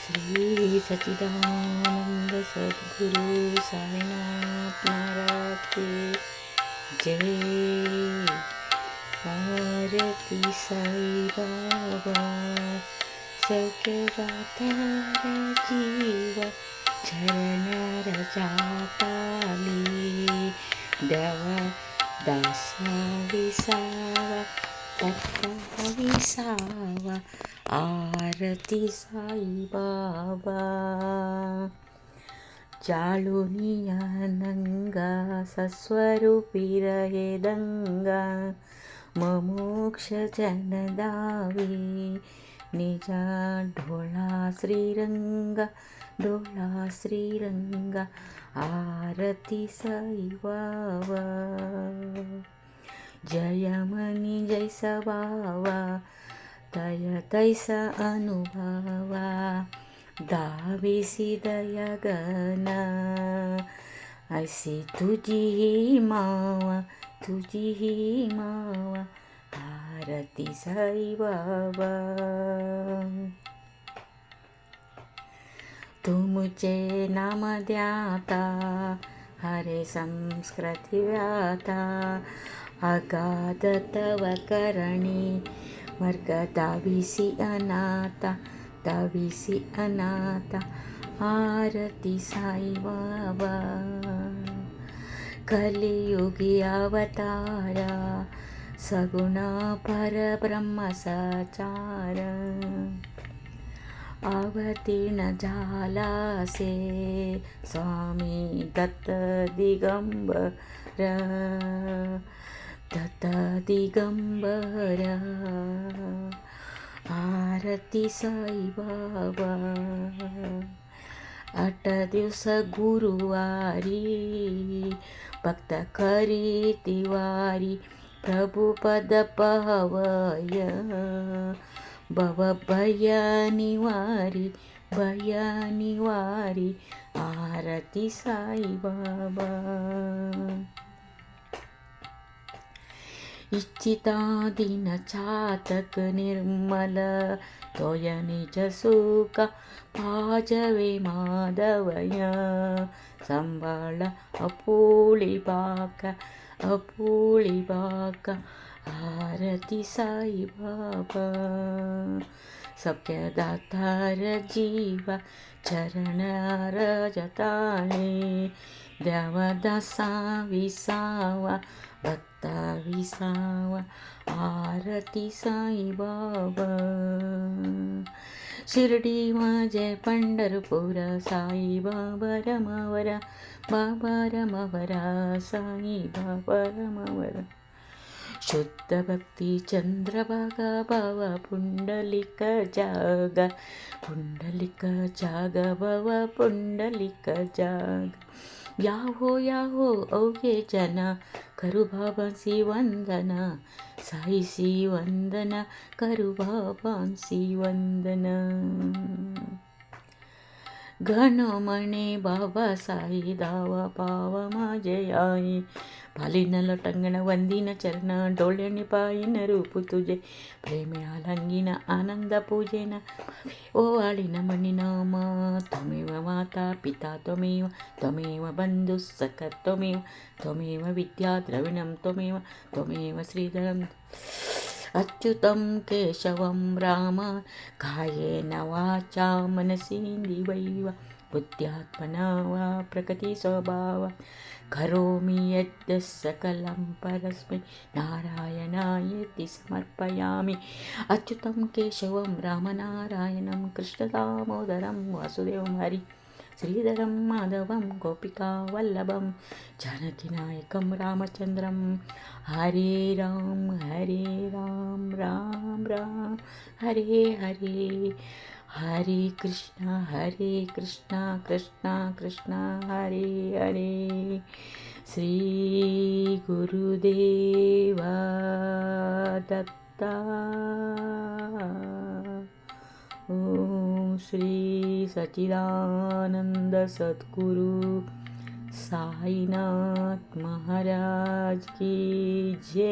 श्री सच्चिदानंद सद्गुरु साईनाथ महाराज की जय। आरती साई बाबा सगळ्यातारा जीवा चरणार जाताली देवा दासा विसावा पत्ता विसावा आरती साई बाबा। चालुनिया नंगा सस्वरूपी रहे दंगा ममोक्ष जनदावे निजा ढोला श्रीरंगा ढोला श्रीरंगा आरती साई बाबा। जय मनी जैसा बावा तय तैसा अनुभवा दावीसी दया गना ऐसी तुझी ही मावा तुझी ही मावा आरती साई बाबा। तुमचे नाम द्याता हरे संस्कृती व्याता अगाध तव करणी वर्ग दाविसी अनाथा आरती साई बाबा। कलियुगी अवतारा सगुणा परब्रह्म सचार अवतीर्ण झाला से स्वामी दत्त दिगंबर आरती साई बाबा। 8 दिवस गुरुवारी भक्त करी तिवारी प्रभुपद पहवय भव भयानिवारी आरती साई बाबा। इच्छिताधीन चातक निर्मल तोय निज सुख पाजवे माधवय संभाळ अपुळी बाका आरती साई बाबा। सत्यदातार जीवा चरणार जताळे देवदासा विसावा भक्ता विसावा आरती साई बाबा। शिर्डी माझे पंढरपूर साई बाबा रमवरा साई बाबा रमवरा। शुद्ध भक्ती चंद्रभागा बाबा पुंडलिक जाग बाबा पुंडलिक जाग। याहो अवघे जना करू बाबांसी वंदना साईसी वंदना करू बाबांसी वंदना। घन म्हणे बाबा साई दावा पावा माझे आई भालीन लटंगण वंदीन चरण डोळ्याने पायीन रूप तुझे प्रेमे आलंगीन आनंद पूजेन ओवाळीन म्हणीन त्वमेव माता पिता त्वमेव बंधु सखा त्वमेव विद्या द्रविणं त्वमेव श्रीधरम् अच्युतं केशवं राम कायेन वाचा मनसेन्द्रियैर्वा बुद्ध्यात्मना वा प्रकृति स्वभावा करोमि यद् सकलं परस्मै नारायणायेति समर्पयामि। अच्युतं केशवं रामनारायणं कृष्णदामोदरं वासुदेवं हरि श्रीधरं माधवं गोपिका वल्लभं जानकीनायकं रामचन्द्रं हरे राम राम राम हरे हरे हरे कृष्णा कृष्णा कृष्णा हरे हरे। श्री गुरुदेवा दत्ता ओम श्री सच्चिदानंद सद्गुरु साईनाथ महाराज की जय।